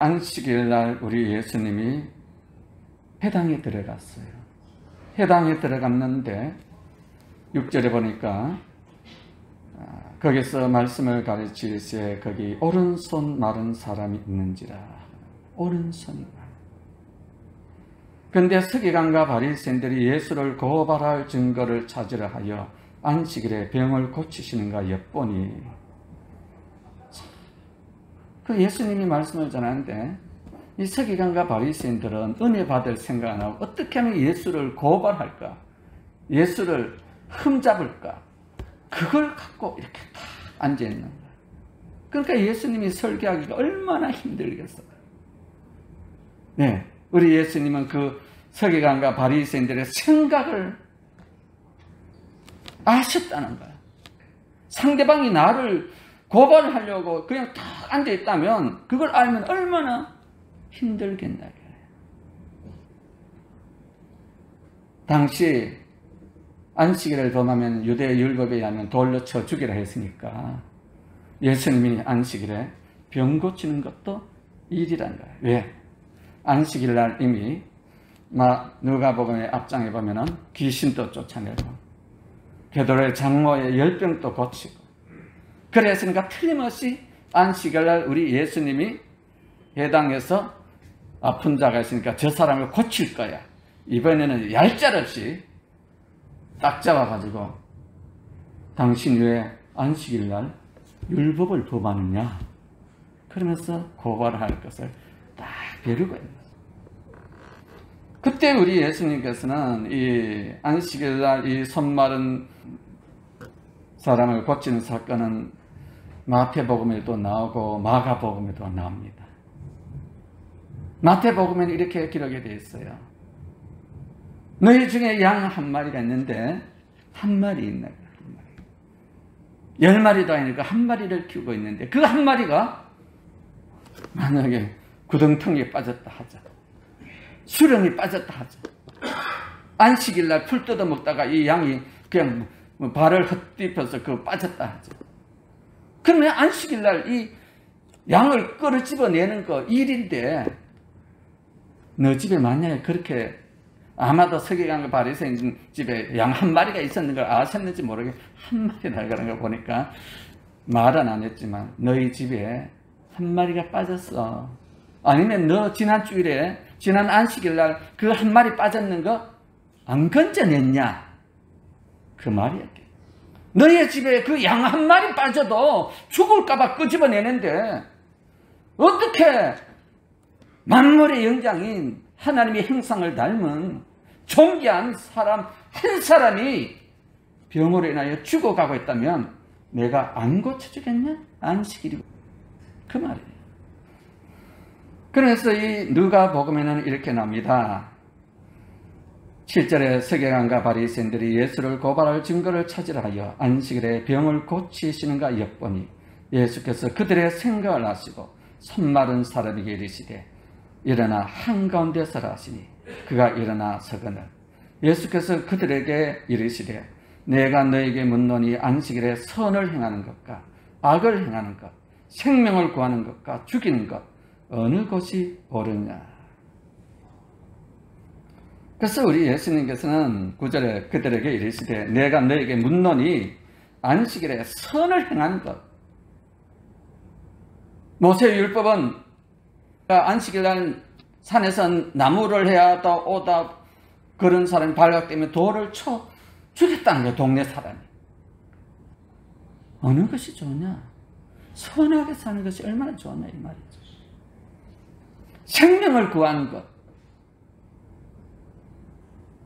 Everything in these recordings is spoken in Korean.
안식일 날 우리 예수님이 회당에 들어갔어요. 회당에 들어갔는데 6절에 보니까 거기서 말씀을 가르치시에 거기 오른손 마른 사람이 있는지라. 오른손이. 그런데 서기관과 바리새인들이 예수를 고발할 증거를 찾으려 하여 안식일에 병을 고치시는가 엿보니, 그 예수님이 말씀을 전하는데 이 서기관과 바리새인들은 은혜 받을 생각 안 하고 어떻게 하면 예수를 고발할까, 예수를 흠잡을까, 그걸 갖고 이렇게 다 앉아있는 거예요. 그러니까 예수님이 설교하기가 얼마나 힘들겠어요. 네, 우리 예수님은 그 서기관과 바리새인들의 생각을 아셨다는 거예요. 상대방이 나를 고발하려고 그냥 딱 앉아있다면 그걸 알면 얼마나 힘들겠나. 당시 안식일을 범하면 유대 율법에 의하면 돌로 쳐 죽이라 했으니까 예수님이 안식일에 병 고치는 것도 일이란 거예요. 왜? 안식일 날 이미 누가복음의 앞장에 보면은 귀신도 쫓아내고 베드로의 장모의 열병도 고치고, 그랬으니까 틀림없이 안식일 날 우리 예수님이 회당에서 아픈 자가 있으니까 저 사람을 고칠 거야. 이번에는 얄짤없이 딱 잡아가지고 당신 왜 안식일 날 율법을 범하느냐 그러면서 고발할 것을 딱 벼르고 있는 거예요. 그때 우리 예수님께서는 이 안식일 날 이 손 마른 사람을 고치는 사건은 마태복음에도 나오고 마가복음에도 나옵니다. 마태복음에는 이렇게 기록이 되어 있어요. 너희 중에 양 한 마리가 있는데 한 마리 있나? 10마리도 아니니까 한 마리를 키우고 있는데 그 한 마리가 만약에 구덩텅이에 빠졌다 하자, 수렁이 빠졌다 하자, 안식일 날 풀 뜯어 먹다가 이 양이 그냥 발을 헛디뎌서 그 빠졌다 하자. 그러면 안식일 날 이 양을 끌어 집어내는 거 일인데, 너 집에 만약에 그렇게 아마도 서기관과 바리새인 집에 양 한 마리가 있었는 걸 아셨는지 모르게 한 마리나 그런 거 보니까 말은 안 했지만 너희 집에 한 마리가 빠졌어. 아니면 너 지난 주일에 지난 안식일 날 그 한 마리 빠졌는 거 안 건져냈냐, 그 말이었겠. 너희 집에 그 양 한 마리 빠져도 죽을까봐 끄집어내는데 어떻게 만물의 영장인 하나님의 형상을 닮은 존귀한 사람 한 사람이 병으로 인하여 죽어가고 있다면 내가 안 고쳐주겠냐? 안식일이고. 그 말이에요. 그래서 이 누가복음에는 이렇게 나옵니다. 7절에 서기관과 바리새인들이 예수를 고발할 증거를 찾으려 하여 안식일에 병을 고치시는가 엿보니 예수께서 그들의 생각을 아시고 손 마른 사람에게 이르시되 일어나 한가운데 서라 하시니 그가 일어나 서거늘 예수께서 그들에게 이르시되 내가 너에게 묻노니 안식일에 선을 행하는 것과 악을 행하는 것, 생명을 구하는 것과 죽이는 것 어느 것이 옳으냐. 그래서 우리 예수님께서는 9절에 그들에게 이르시되 내가 너에게 묻노니 안식일에 선을 행하는 것. 모세의 율법은 안식일 날 산에서 나무를 해야 오다 그런 사람이 발각되면 돌을 쳐 죽였다는 거예요. 동네 사람이. 어느 것이 좋냐? 선하게 사는 것이 얼마나 좋냐 이 말이죠. 생명을 구하는 것,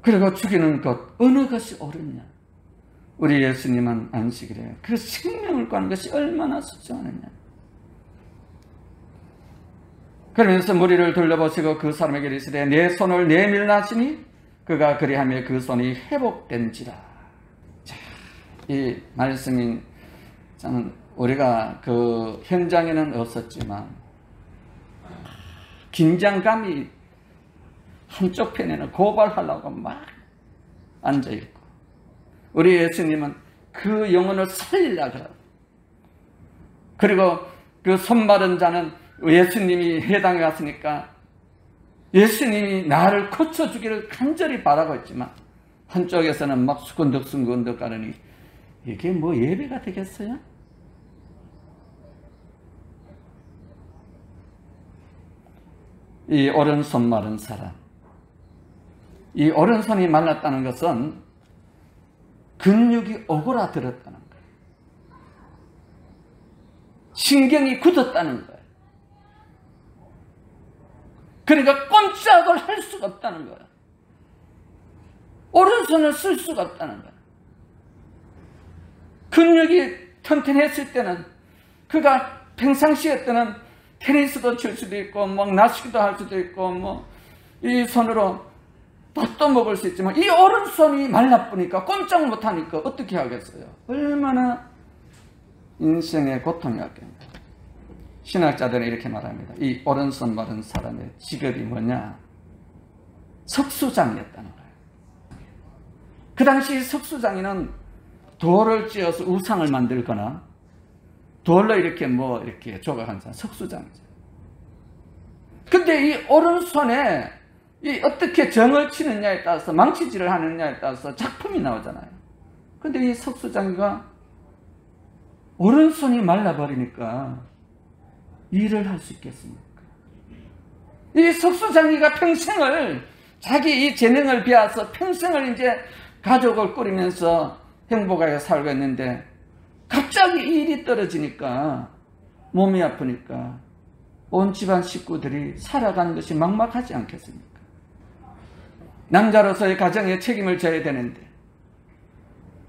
그리고 죽이는 것 어느 것이 옳으냐. 우리 예수님은 안식일에 그 생명을 구하는 것이 얼마나 소중하느냐. 그러면서 무리를 둘러보시고 그 사람에게 이르시되 내 손을 내밀라 하시니 그가 그리하며 그 손이 회복된지라. 자, 이 말씀이 참 우리가 그 현장에는 없었지만 긴장감이 한쪽 편에는 고발하려고 막 앉아있고 우리 예수님은 그 영혼을 살리려고 그러고, 그리고 그 손 마른 자는 예수님이 회당에 왔으니까 예수님이 나를 고쳐주기를 간절히 바라고 있지만 한쪽에서는 막 수근덕수근덕 가르니 이게 뭐 예배가 되겠어요? 이 오른손 마른 사람, 이 오른손이 말랐다는 것은 근육이 오그라들었다는 거예요. 신경이 굳었다는 거예요. 그러니까 꼼짝을 할 수가 없다는 거예요. 오른손을 쓸 수가 없다는 거예요. 근육이 튼튼했을 때는 그가 평상시에 때는 테니스도 칠 수도 있고 막 낚시도 할 수도 있고 뭐 이 손으로 밥도 먹을 수 있지만 이 오른손이 말라보니까 꼼짝 못하니까 어떻게 하겠어요? 얼마나 인생의 고통이었겠냐. 신학자들은 이렇게 말합니다. 이 오른손 마른 사람의 직업이 뭐냐? 석수장이었다는 거예요. 그 당시 석수장이는 돌을 찧어서 우상을 만들거나 돌로 이렇게 뭐 이렇게 조각한 사람, 석수장이죠. 근데 이 오른손에 이 어떻게 정을 치느냐에 따라서 망치질을 하느냐에 따라서 작품이 나오잖아요. 근데 이 석수장이가 오른손이 말라버리니까 일을 할 수 있겠습니까? 이 석수장이가 평생을 자기 이 재능을 비워서 평생을 이제 가족을 꾸리면서 행복하게 살고 있는데 갑자기 이 일이 떨어지니까 몸이 아프니까 온 집안 식구들이 살아가는 것이 막막하지 않겠습니까? 남자로서의 가정에 책임을 져야 되는데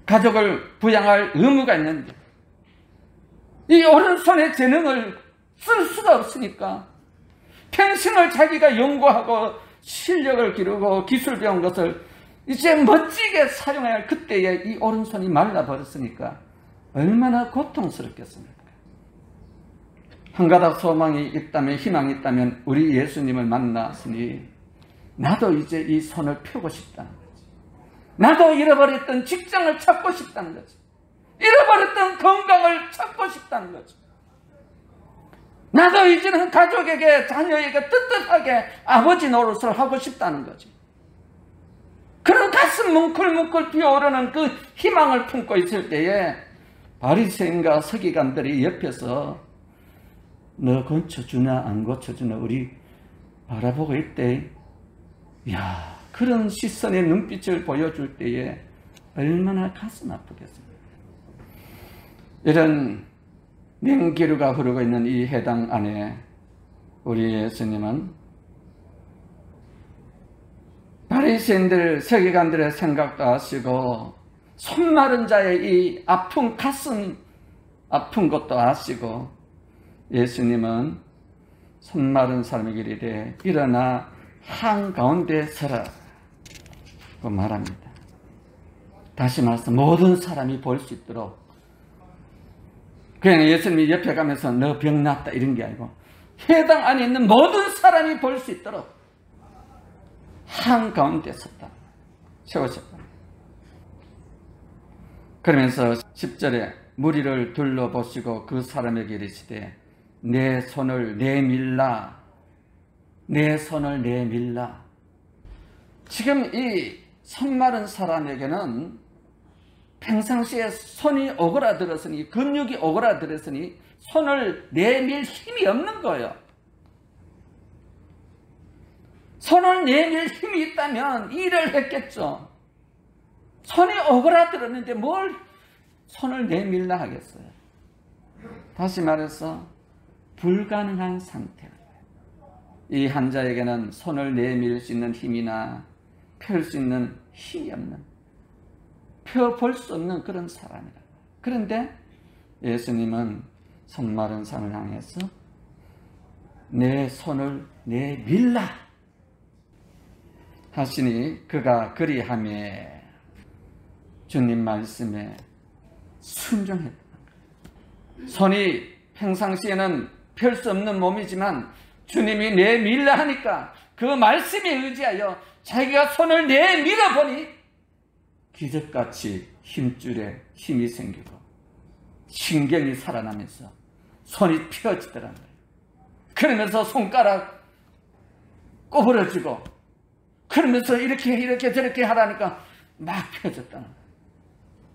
가족을 부양할 의무가 있는데 이 오른손의 재능을 쓸 수가 없으니까 평생을 자기가 연구하고 실력을 기르고 기술 배운 것을 이제 멋지게 사용해야 할 그때에 이 오른손이 말라버렸으니까 얼마나 고통스럽겠습니까? 한 가닥 소망이 있다면, 희망이 있다면 우리 예수님을 만났으니 나도 이제 이 손을 펴고 싶다는 거지. 나도 잃어버렸던 직장을 찾고 싶다는 거지. 잃어버렸던 건강을 찾고 싶다는 거지. 나도 이제는 가족에게, 자녀에게 떳떳하게 아버지 노릇을 하고 싶다는 거지. 그런 가슴 뭉클뭉클 피어오르는 그 희망을 품고 있을 때에 바리새인과 서기관들이 옆에서 너 고쳐주나 안 고쳐주나 우리 바라보고 있대. 야, 그런 시선의 눈빛을 보여줄 때에 얼마나 가슴 아프겠습니까? 이런 냉기류가 흐르고 있는 이 회당 안에 우리 예수님은 바리새인들, 서기관들의 생각도 아시고 손 마른 자의 이 아픈 가슴 아픈 것도 아시고 예수님은 손 마른 사람에게 이르되 일어나 한가운데 서라 고 말합니다. 다시 말해서 모든 사람이 볼 수 있도록 그냥 예수님이 옆에 가면서 너 병 났다 이런 게 아니고 회당 안에 있는 모든 사람이 볼 수 있도록 한가운데 섰다. 세우셨다. 그러면서 10절에 무리를 둘러보시고 그 사람에게 이르시되 내 손을 내밀라. 내 손을 내밀라. 지금 이 손 마른 사람에게는 평상시에 손이 오그라들었으니 근육이 오그라들었으니 손을 내밀 힘이 없는 거예요. 손을 내밀 힘이 있다면 일을 했겠죠. 손이 오그라들었는데 뭘 손을 내밀라 하겠어요. 다시 말해서 불가능한 상태예요. 이 환자에게는 손을 내밀 수 있는 힘이나 펼 수 있는 힘이 없는, 펴볼 수 없는 그런 사람이라. 그런데 예수님은 손 마른 사람을 향해서 내 손을 내밀라 하시니 그가 그리하매 주님 말씀에 순종했다. 손이 평상시에는 펼 수 없는 몸이지만 주님이 내밀라 하니까 그 말씀에 의지하여 자기가 손을 내밀어 보니 기적같이 힘줄에 힘이 생기고 신경이 살아나면서 손이 펴지더라는 거예요. 그러면서 손가락 꼬부러지고, 그러면서 이렇게 저렇게 하라니까 막 펴졌다는 거예요.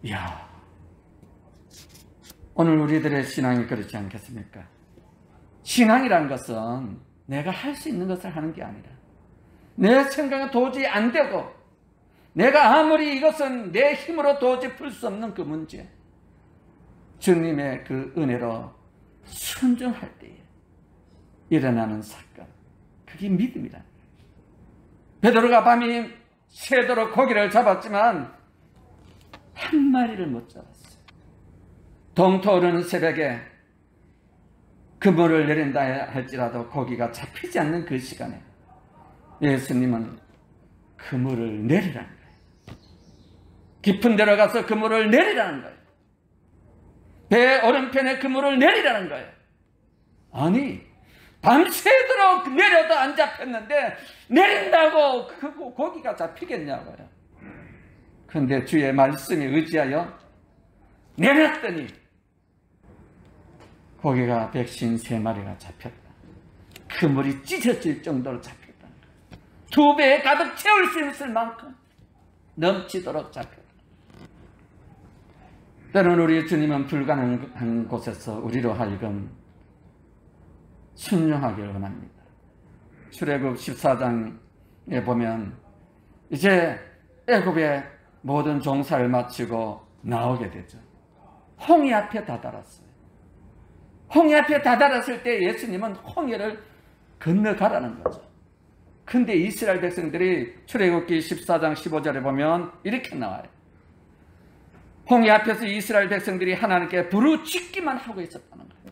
이야, 오늘 우리들의 신앙이 그렇지 않겠습니까? 신앙이란 것은 내가 할 수 있는 것을 하는 게 아니라, 내 생각은 도저히 안 되고, 내가 아무리 이것은 내 힘으로 도저히 풀 수 없는 그 문제, 주님의 그 은혜로 순종할 때에 일어나는 사건, 그게 믿음이다. 베드로가 밤이 새도록 고기를 잡았지만 한 마리를 못 잡았어요. 동토르는 새벽에 그물을 내린다 할지라도 고기가 잡히지 않는 그 시간에 예수님은 그물을 내리라는 거예요. 깊은 데로 가서 그물을 내리라는 거예요. 배 오른편에 그물을 내리라는 거예요. 아니, 밤새도록 내려도 안 잡혔는데 내린다고 그 고기가 잡히겠냐고요. 그런데 주의 말씀에 의지하여 내렸더니 고기가 153마리가 잡혔다. 그물이 찢어질 정도로 잡혔다. 2배에 가득 채울 수 있을 만큼 넘치도록 잡혔다. 때로는 우리 주님은 불가능한 곳에서 우리로 하여금 순종하기를 원합니다. 출애굽 14장에 보면 이제 애굽의 모든 종사를 마치고 나오게 되죠. 홍해 앞에 다다랐어요. 홍해 앞에 다다랐을 때 예수님은 홍해를 건너가라는 거죠. 근데 이스라엘 백성들이 출애굽기 14장 15절에 보면 이렇게 나와요. 홍해 앞에서 이스라엘 백성들이 하나님께 부르짖기만 하고 있었다는 거예요.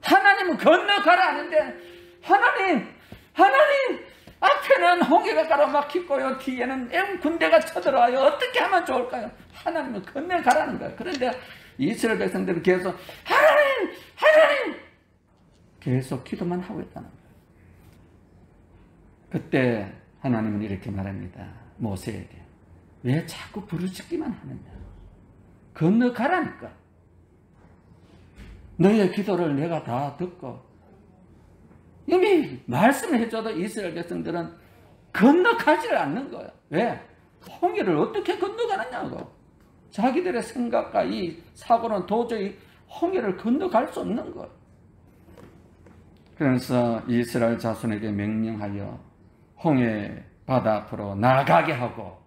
하나님은 건너가라 하는데 하나님 앞에는 홍해가 가로막히고요, 뒤에는 애국 군대가 쳐들어와요. 어떻게 하면 좋을까요? 하나님은 건너가라는 거예요. 그런데 이스라엘 백성들은 계속 하나님 계속 기도만 하고 있다는 거예요. 그때 하나님은 이렇게 말합니다. 모세에게 왜 자꾸 부르짖기만 하느냐? 건너가라니까. 너의 기도를 내가 다 듣고 이미 말씀을 해줘도 이스라엘 백성들은 건너가지를 않는 거예요. 왜? 홍해를 어떻게 건너가느냐고. 자기들의 생각과 이 사고는 도저히 홍해를 건너갈 수 없는 거예요. 그래서 이스라엘 자손에게 명령하여 홍해 바다 앞으로 나가게 하고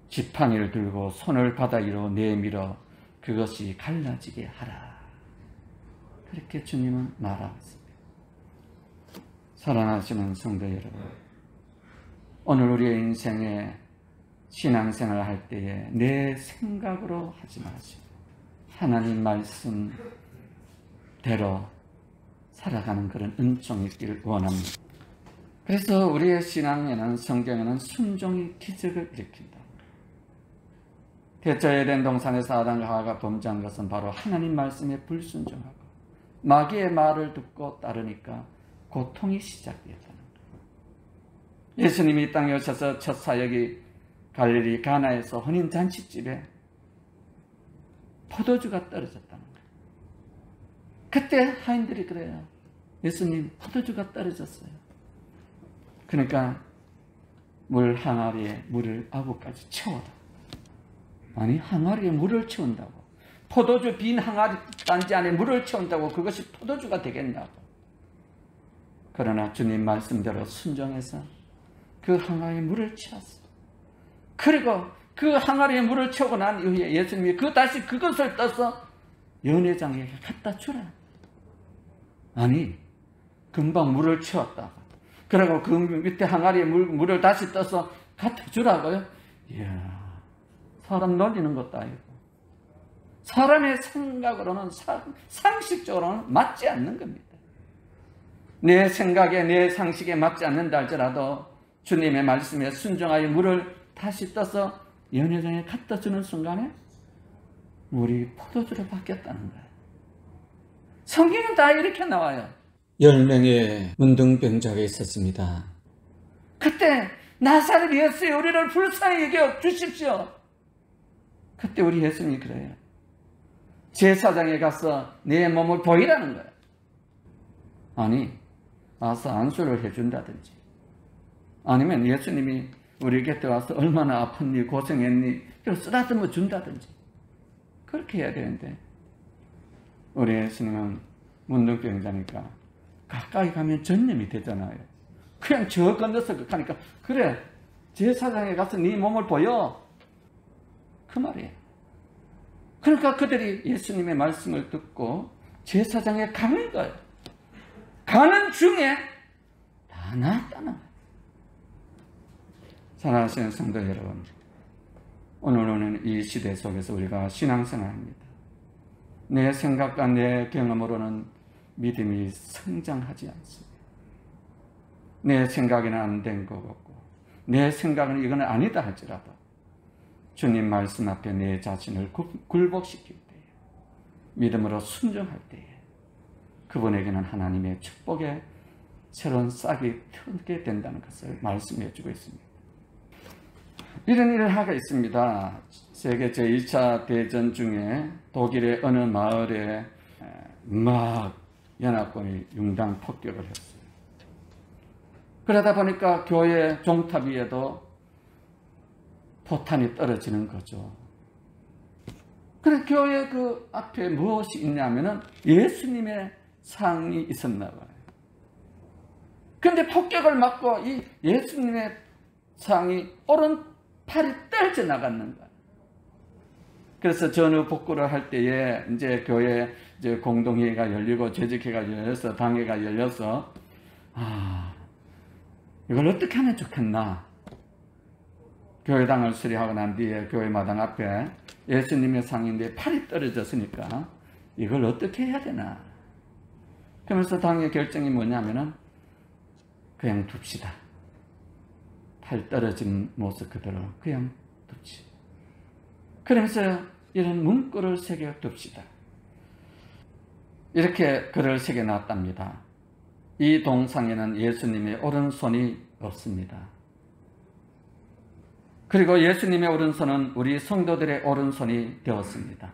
지팡이를 들고 손을 바다 위로 내밀어 그것이 갈라지게 하라. 그렇게 주님은 말하셨습니다. 사랑하시는 성도 여러분, 오늘 우리의 인생에 신앙생활을 할 때에 내 생각으로 하지 마시고 하나님 말씀대로 살아가는 그런 은총이 있기를 원합니다. 그래서 우리의 신앙에는, 성경에는 순종이 기적을 일으킨다. 대저 에덴 동산에서 아담과 하와가 범죄한 것은 바로 하나님 말씀에 불순종하고 마귀의 말을 듣고 따르니까 고통이 시작되었다는 거예요. 예수님이 이 땅에 오셔서 첫 사역이 갈릴리 가나에서 혼인잔치집에 포도주가 떨어졌다는 거예요. 그때 하인들이 그래요. 예수님, 포도주가 떨어졌어요. 그러니까 물 항아리에 물을 아구까지 채워라. 아니, 항아리에 물을 채운다고, 포도주 빈 항아리 단지 안에 물을 채운다고 그것이 포도주가 되겠냐고. 그러나 주님 말씀대로 순종해서 그 항아리에 물을 채웠어요. 그리고 그 항아리에 물을 채우고 난 이후에 예수님이 다시 그것을 떠서 연회장에게 갖다 주라. 아니, 금방 물을 채웠다고. 그리고 그 밑에 항아리에 물을 다시 떠서 갖다 주라고요? 이야, 사람 놀리는 것도 아니고 사람의 생각으로는, 상식적으로는 맞지 않는 겁니다. 내 생각에, 내 상식에 맞지 않는다 할지라도 주님의 말씀에 순종하여 물을 다시 떠서 연회장에 갖다 주는 순간에 물이 포도주로 바뀌었다는 거예요. 성경은 다 이렇게 나와요. 10명의 문둥병자가 있었습니다. 그때 나사렛 예수, 우리를 불쌍히 여겨 주십시오. 그때 우리 예수님이 그래요. 제사장에 가서 내 몸을 보이라는 거예요. 아니, 와서 안수를 해준다든지, 아니면 예수님이 우리 곁에 와서 얼마나 아팠니, 고생했니, 이걸 쓰다듬어 준다든지, 그렇게 해야 되는데, 우리 예수님은 문둥병자니까 가까이 가면 전염이 되잖아요. 그냥 저 건너서 가니까, 그래, 제사장에 가서 네 몸을 보여, 그 말이에요. 그러니까 그들이 예수님의 말씀을 듣고 제사장에 가는 거예요. 가는 중에 다 나았다는 거예요. 사랑하시는 성도 여러분, 오늘은 이 시대 속에서 우리가 신앙생활합니다. 내 생각과 내 경험으로는 믿음이 성장하지 않습니다. 내 생각에는 안 된 것 같고, 내 생각은 이건 아니다 할지라도 주님 말씀 앞에 내 자신을 굴복시킬 때에, 믿음으로 순종할 때에 그분에게는 하나님의 축복의 새로운 싹이 트게 된다는 것을 말씀해 주고 있습니다. 이런 일을 하고 있습니다. 세계 제2차 대전 중에 독일의 어느 마을에 막 연합군이 융당 폭격을 했어요. 그러다 보니까 교회 종탑 위에도 포탄이 떨어지는 거죠. 그래서 교회 그 앞에 무엇이 있냐면은 예수님의 상이 있었나 봐요. 그런데 폭격을 맞고 이 예수님의 상이 오른팔이 떨어져 나갔는 거예요. 그래서 전후 복구를 할 때에 이제 교회 이제 공동회의가 열리고 재직회가 열려서 당회가 열려서 이걸 어떻게 하면 좋겠나. 교회당을 수리하고 난 뒤에 교회 마당 앞에 예수님의 상인데 팔이 떨어졌으니까 이걸 어떻게 해야 되나. 그러면서 당의 결정이 뭐냐면은 그냥 둡시다. 팔 떨어진 모습 그대로 그냥 둡시다. 그러면서 이런 문구를 새겨 둡시다. 이렇게 글을 새겨 놨답니다. 이 동상에는 예수님의 오른손이 없습니다. 그리고 예수님의 오른손은 우리 성도들의 오른손이 되었습니다.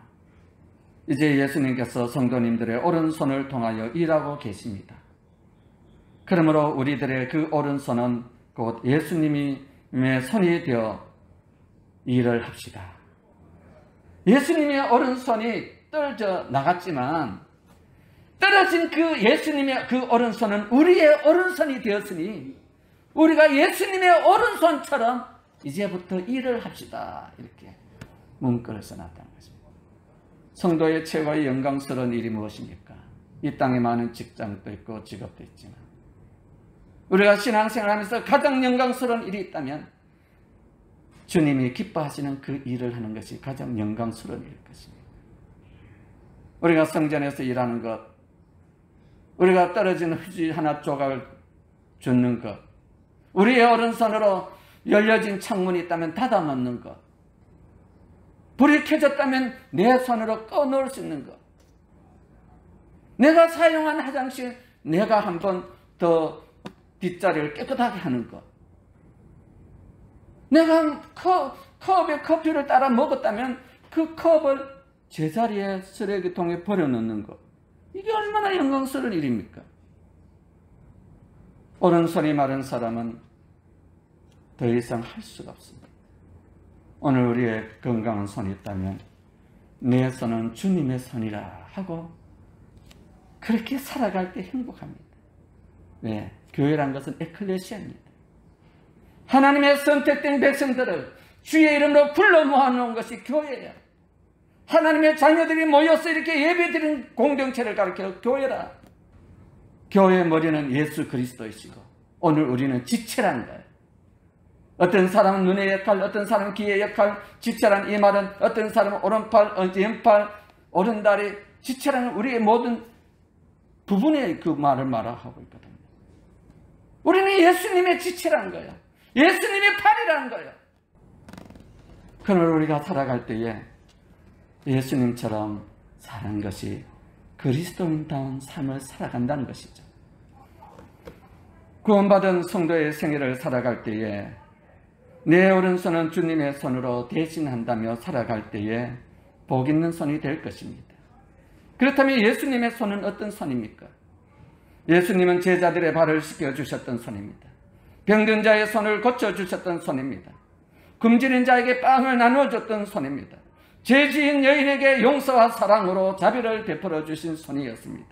이제 예수님께서 성도님들의 오른손을 통하여 일하고 계십니다. 그러므로 우리들의 그 오른손은 곧 예수님의 손이 되어 일을 합시다. 예수님의 오른손이 떨어져 나갔지만 떨어진 그 예수님의 그 오른손은 우리의 오른손이 되었으니 우리가 예수님의 오른손처럼 이제부터 일을 합시다. 이렇게 문구를 써놨다는 것입니다. 성도의 최고의 영광스러운 일이 무엇입니까? 이 땅에 많은 직장도 있고 직업도 있지만 우리가 신앙생활하면서 가장 영광스러운 일이 있다면 주님이 기뻐하시는 그 일을 하는 것이 가장 영광스러운 일일 것입니다. 우리가 성전에서 일하는 것, 우리가 떨어진 휴지 하나 조각을 줍는 것, 우리의 오른손으로 열려진 창문이 있다면 닫아 놓는 것, 불이 켜졌다면 내 손으로 꺼 놓을 수 있는 것, 내가 사용한 화장실 내가 한 번 더 뒷자리를 깨끗하게 하는 것, 내가 컵에 커피를 따라 먹었다면 그 컵을 제자리에 쓰레기통에 버려놓는 것, 이게 얼마나 영광스러운 일입니까? 오른손이 마른 사람은 더 이상 할 수가 없습니다. 오늘 우리의 건강한 손이 있다면 내 손은 주님의 손이라 하고 그렇게 살아갈 때 행복합니다. 네, 교회란 것은 에클레시아입니다. 하나님의 선택된 백성들을 주의 이름으로 불러 모아놓은 것이 교회예요. 하나님의 자녀들이 모여서 이렇게 예배드리는 공동체를 가리켜 교회라. 교회의 머리는 예수 그리스도이시고 오늘 우리는 지체라는 거예요. 어떤 사람은 눈의 역할, 어떤 사람은 귀의 역할, 지체란 이 말은 어떤 사람은 오른팔, 왼팔, 오른다리, 지체라는 우리의 모든 부분의 그 말을 말하고 있거든요. 우리는 예수님의 지체라는 거예요. 예수님의 팔이라는 거예요. 그러나 우리가 살아갈 때에 예수님처럼 사는 것이 그리스도인다운 삶을 살아간다는 것이죠. 구원받은 성도의 생애를 살아갈 때에 내 오른손은 주님의 손으로 대신한다며 살아갈 때에 복 있는 손이 될 것입니다. 그렇다면 예수님의 손은 어떤 손입니까? 예수님은 제자들의 발을 씻겨주셨던 손입니다. 병든 자의 손을 고쳐주셨던 손입니다. 굶주린 자에게 빵을 나누어줬던 손입니다. 죄지은 여인에게 용서와 사랑으로 자비를 베풀어 주신 손이었습니다.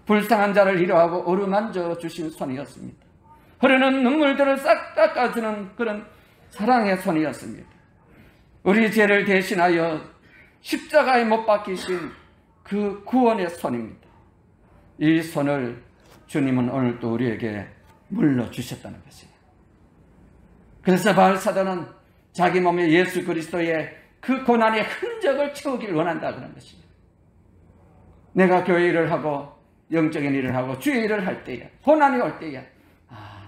불쌍한 자를 위로하고 어루만져 주신 손이었습니다. 흐르는 눈물들을 싹 닦아주는 그런 사랑의 손이었습니다. 우리 죄를 대신하여 십자가에 못 박히신 그 구원의 손입니다. 이 손을 주님은 오늘 또 우리에게 물러주셨다는 것이에요. 그래서 바울사도는 자기 몸에 예수 그리스도의 그 고난의 흔적을 채우길 원한다 그런 것입니다. 내가 교회 일을 하고 영적인 일을 하고 주의 일을 할 때에 고난이 올 때에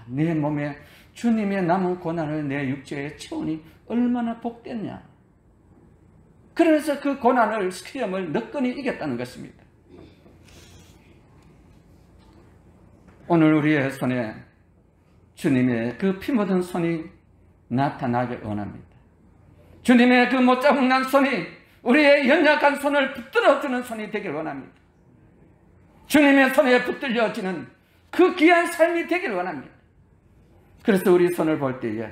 내 몸에 주님의 남은 고난을 내 육체에 채우니 얼마나 복됐냐. 그래서 그 고난을 시험을 너끈히 이겼다는 것입니다. 오늘 우리의 손에 주님의 그 피 묻은 손이 나타나길 원합니다. 주님의 그 못자국난 손이 우리의 연약한 손을 붙들어주는 손이 되길 원합니다. 주님의 손에 붙들려지는 그 귀한 삶이 되길 원합니다. 그래서 우리 손을 볼 때에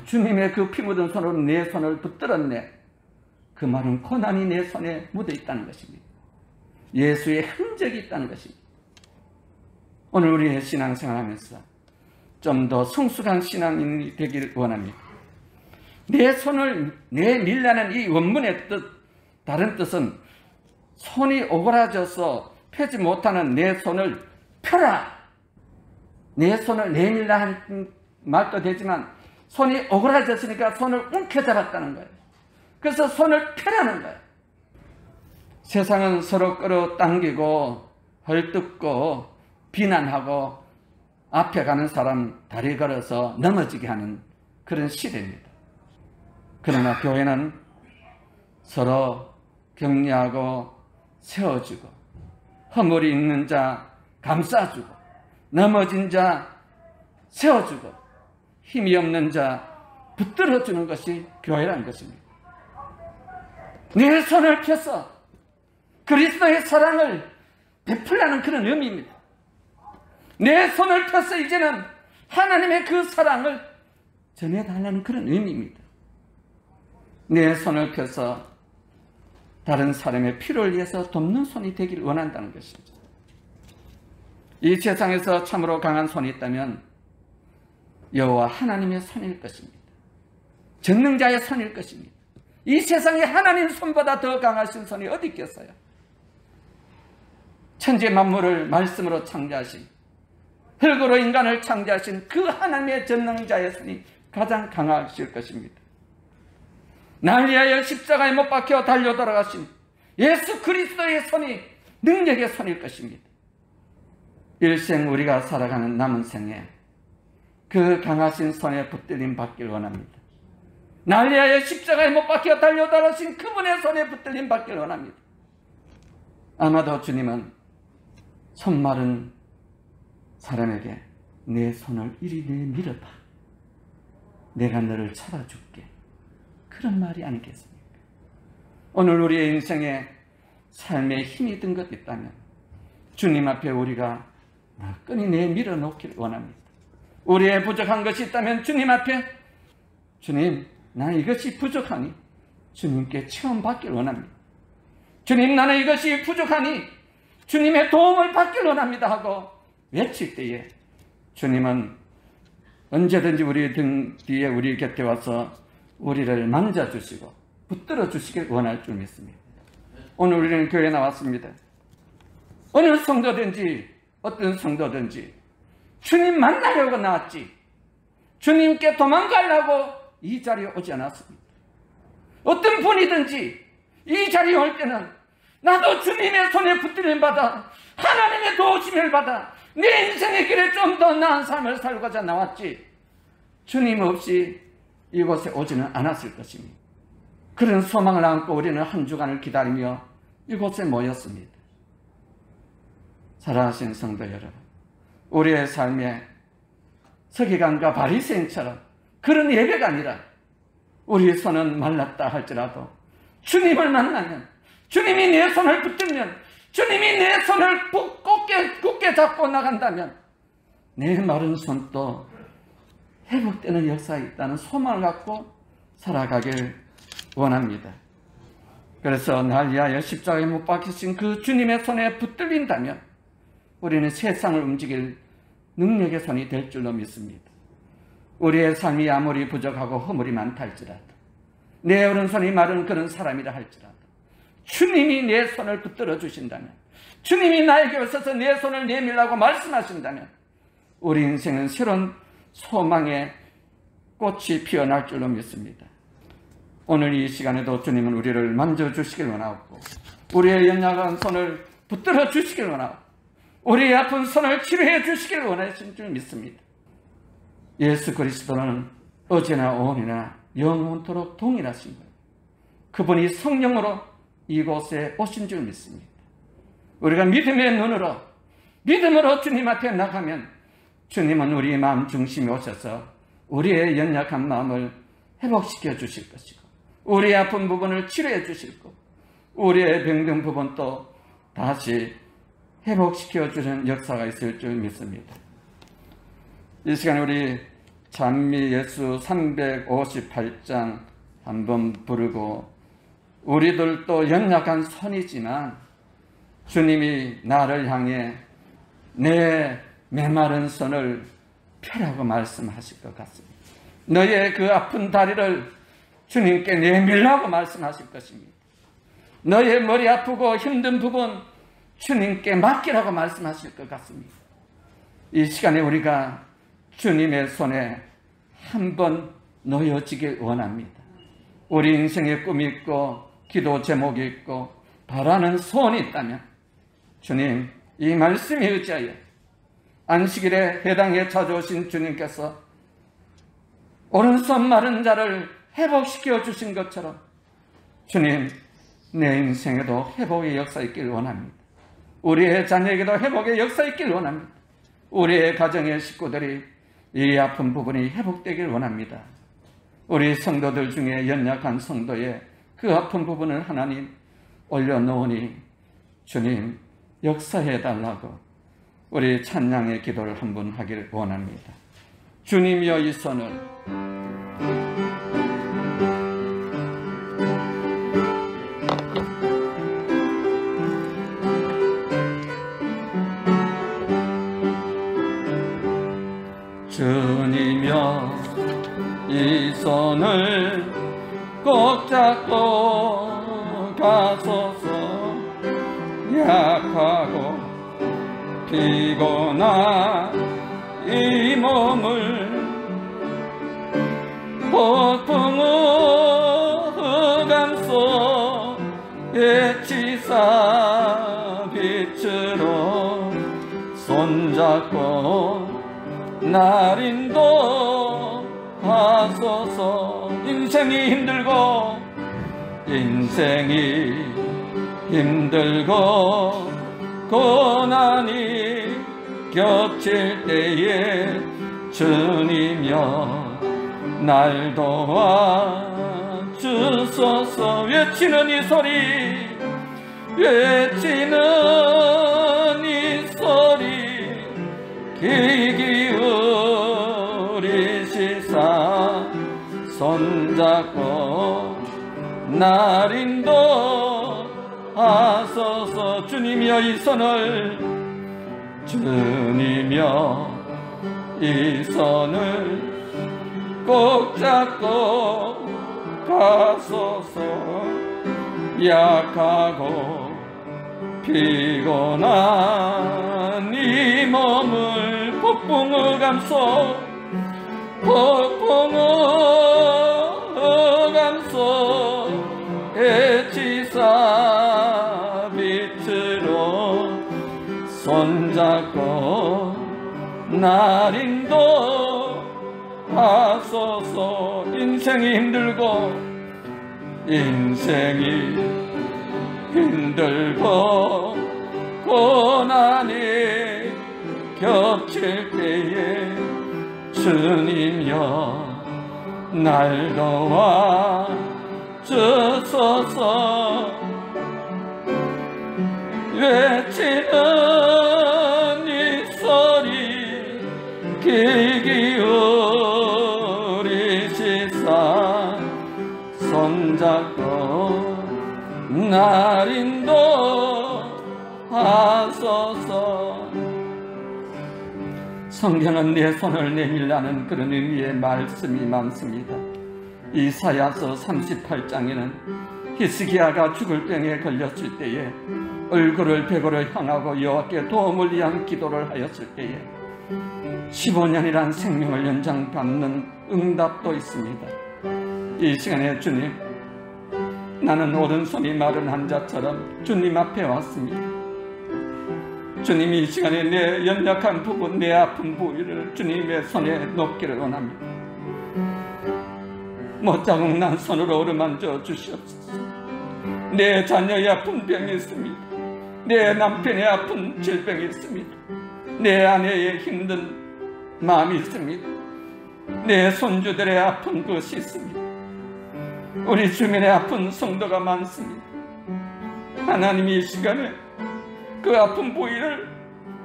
주님의 그 피 묻은 손으로 내 손을 붙들었네. 그 말은 고난이 내 손에 묻어 있다는 것입니다. 예수의 흔적이 있다는 것입니다. 오늘 우리의 신앙생활하면서 좀 더 성숙한 신앙인이 되길 원합니다. 내 손을 내밀라는 이 원문의 뜻, 다른 뜻은 손이 오그라져서 펴지 못하는 내 손을 펴라. 내 손을 내밀라 한 말도 되지만 손이 오그라졌으니까 손을 움켜잡았다는 거예요. 그래서 손을 펴라는 거예요. 세상은 서로 끌어당기고 헐뜯고 비난하고 앞에 가는 사람 다리 걸어서 넘어지게 하는 그런 시대입니다. 그러나 교회는 서로 격려하고 세워주고 허물이 있는 자 감싸주고 넘어진 자 세워주고 힘이 없는 자 붙들어주는 것이 교회라는 것입니다. 내 손을 펴서 그리스도의 사랑을 베풀라는 그런 의미입니다. 내 손을 펴서 이제는 하나님의 그 사랑을 전해달라는 그런 의미입니다. 내 손을 펴서 다른 사람의 필요를 위해서 돕는 손이 되길 원한다는 것입니다. 이 세상에서 참으로 강한 손이 있다면 여호와 하나님의 손일 것입니다. 전능자의 손일 것입니다. 이 세상에 하나님 손보다 더 강하신 손이 어디 있겠어요? 천지 만물을 말씀으로 창조하신, 흙으로 인간을 창조하신 그 하나님의 전능자의 손이 가장 강하실 것입니다. 날 위하여 십자가에 못 박혀 달려 돌아가신 예수 그리스도의 손이 능력의 손일 것입니다. 일생 우리가 살아가는 남은 생에 그 강하신 손에 붙들림 받길 원합니다. 날 위하여 십자가에 못 박혀 달려 돌아가신 그분의 손에 붙들림 받길 원합니다. 아마도 주님은 손마른 사람에게 내 손을 이리 내밀어봐. 내가 너를 잡아줄게. 그런 말이 아니겠습니까? 오늘 우리의 인생에 삶에 힘이 든 것 있다면 주님 앞에 우리가 끈히 내밀어 놓기를 원합니다. 우리의 부족한 것이 있다면 주님 앞에 주님, 나는 이것이 부족하니 주님께 체험받길 원합니다. 주님, 나는 이것이 부족하니 주님의 도움을 받길 원합니다 하고 외칠 때에 주님은 언제든지 우리 등 뒤에 우리 곁에 와서 우리를 만져주시고 붙들어 주시길 원할 줄 믿습니다. 오늘 우리는 교회에 나왔습니다. 어느 성도든지 어떤 성도든지 주님 만나려고 나왔지 주님께 도망가려고 이 자리에 오지 않았습니다. 어떤 분이든지 이 자리에 올 때는 나도 주님의 손에 붙들림 받아 하나님의 도우심을 받아 내 인생의 길에 좀 더 나은 삶을 살고자 나왔지 주님 없이 이곳에 오지는 않았을 것입니다. 그런 소망을 안고 우리는 한 주간을 기다리며 이곳에 모였습니다. 사랑하신 성도 여러분, 우리의 삶에 서기관과 바리새인처럼 그런 예배가 아니라 우리의 손은 말랐다 할지라도 주님을 만나면 주님이 내 손을 붙들면 주님이 내 손을 굳게 굳게 잡고 나간다면 내 마른 손도 회복되는 역사가 있다는 소망을 갖고 살아가길 원합니다. 그래서 날 위하여 십자가에 못 박히신 그 주님의 손에 붙들린다면 우리는 세상을 움직일 능력의 손이 될 줄로 믿습니다. 우리의 삶이 아무리 부족하고 허물이 많다 할지라도, 내 오른손이 마른 그런 사람이라 할지라도 주님이 내 손을 붙들어 주신다면, 주님이 나에게 오셔서 내 손을 내밀라고 말씀하신다면 우리 인생은 새로운 소망의 꽃이 피어날 줄로 믿습니다. 오늘 이 시간에도 주님은 우리를 만져주시길 원하고, 우리의 연약한 손을 붙들어 주시길 원하고, 우리의 아픈 손을 치료해 주시길 원하신 줄 믿습니다. 예수 그리스도는 어제나 오늘이나 영원토록 동일하신 거예요. 그분이 성령으로 이곳에 오신 줄 믿습니다. 우리가 믿음의 눈으로, 믿음으로 주님 앞에 나가면 주님은 우리의 마음 중심에 오셔서 우리의 연약한 마음을 회복시켜 주실 것이고, 우리의 아픈 부분을 치료해 주실 거고, 우리의 병든 부분도 다시 회복시켜 주는 역사가 있을 줄 믿습니다. 이 시간에 우리 찬미 예수 358장 한번 부르고, 우리들도 연약한 손이지만 주님이 나를 향해 내 메마른 손을 펴라고 말씀하실 것 같습니다. 너의 그 아픈 다리를 주님께 내밀라고 말씀하실 것입니다. 너의 머리 아프고 힘든 부분 주님께 맡기라고 말씀하실 것 같습니다. 이 시간에 우리가 주님의 손에 한번 놓여지길 원합니다. 우리 인생의 꿈이 있고 기도 제목이 있고 바라는 소원이 있다면 주님, 이 말씀에 의지하여 안식일에 회당에 찾아오신 주님께서 오른손 마른 자를 회복시켜 주신 것처럼 주님, 내 인생에도 회복의 역사 있길 원합니다. 우리의 자녀에게도 회복의 역사 있길 원합니다. 우리의 가정의 식구들이 이 아픈 부분이 회복되길 원합니다. 우리 성도들 중에 연약한 성도의 그 아픈 부분을 하나님 올려놓으니 주님 역사해달라고 우리 찬양의 기도를 한번 하길 원합니다. 주님이여 이 손을 주님이여 이 손을 꼭 잡고 가소서. 약하고 피곤한 이 몸을 폭풍우 흑암 속에 치사 빛으로 손잡고 날 인도하소서. 인생이 힘들고 고난이 겹칠 때에 주님여 날 도와주소서. 외치는 이 소리 귀 기울이시사 손잡고 날 인도하소서. 주님이여 이 손을 꼭 잡고 가소서. 약하고 피곤한 이 몸을 폭풍흑암 속에 치사 빛으로 손잡고 날 인도하소서. 인생이 힘들고 고난이 겹칠 때에 주님여 날 도와주소서. 외치는 이 날 인도하소서. 성경은 내 손을 내밀라는 그런 의미의 말씀이 많습니다. 이사야서 38장에는 히스기야가 죽을 병에 걸렸을 때에 얼굴을 벽으로 향하고 여호와께 도움을 위한 기도를 하였을 때에 15년이란 생명을 연장받는 응답도 있습니다. 이 시간에 주님, 나는 오른손이 마른 환자처럼 주님 앞에 왔습니다. 주님, 이 시간에 내 연약한 부분, 내 아픈 부위를 주님의 손에 놓기를 원합니다. 못자국난 손으로 어루만져 주시옵소서. 내 자녀의 아픈 병이 있습니다. 내 남편의 아픈 질병이 있습니다. 내 아내의 힘든 마음이 있습니다. 내 손주들의 아픈 것이 있습니다. 우리 주변에 아픈 성도가 많습니다. 하나님, 이 시간에 그 아픈 부위를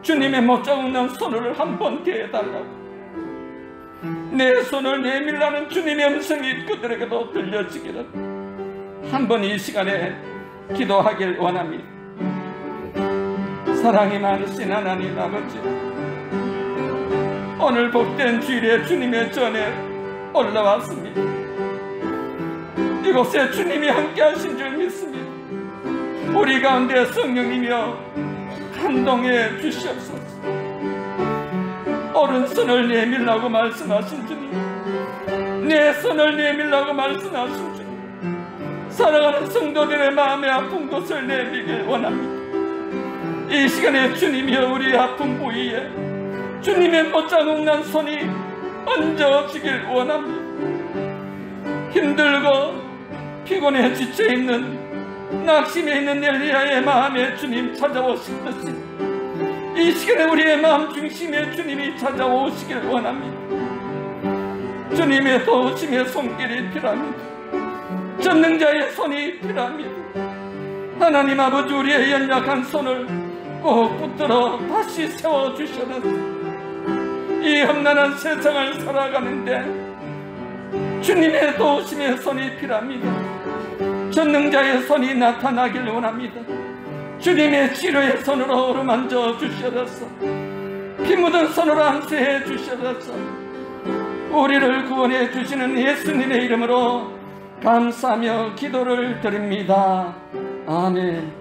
주님의 못자국난 손으로 한번 대해달라고, 내 손을 내밀라는 주님의 음성이 그들에게도 들려지기를 한번 이 시간에 기도하길 원합니다. 사랑이 많으신 하나님 아버지, 오늘 복된 주일에 주님의 전에 올라왔습니다. 이곳에 주님이 함께 하신 줄 믿습니다. 우리 가운데 성령이며 감동해 주시옵소서. 오른손을 내밀라고 말씀하신 주님, 내 손을 내밀라고 말씀하신 주님, 사랑하는 성도들의 마음의 아픈 것을 내밀길 원합니다. 이 시간에 주님이여, 우리 아픈 부위에 주님의 못자국난 손이 얹어지길 원합니다. 힘들고 피곤해 지쳐있는, 낙심해 있는 엘리야의 마음에 주님 찾아오시듯이 이 시간에 우리의 마음 중심에 주님이 찾아오시길 원합니다. 주님의 도우심의 손길이 필요합니다. 전능자의 손이 필요합니다. 하나님 아버지, 우리의 연약한 손을 꼭 붙들어 다시 세워주셔서 이 험난한 세상을 살아가는데 주님의 도우심의 손이 필요합니다. 전능자의 손이 나타나길 원합니다. 주님의 치료의 손으로 어루만져 주셔서 피 묻은 손으로 안수해 주셔서 우리를 구원해 주시는 예수님의 이름으로 감사하며 기도를 드립니다. 아멘.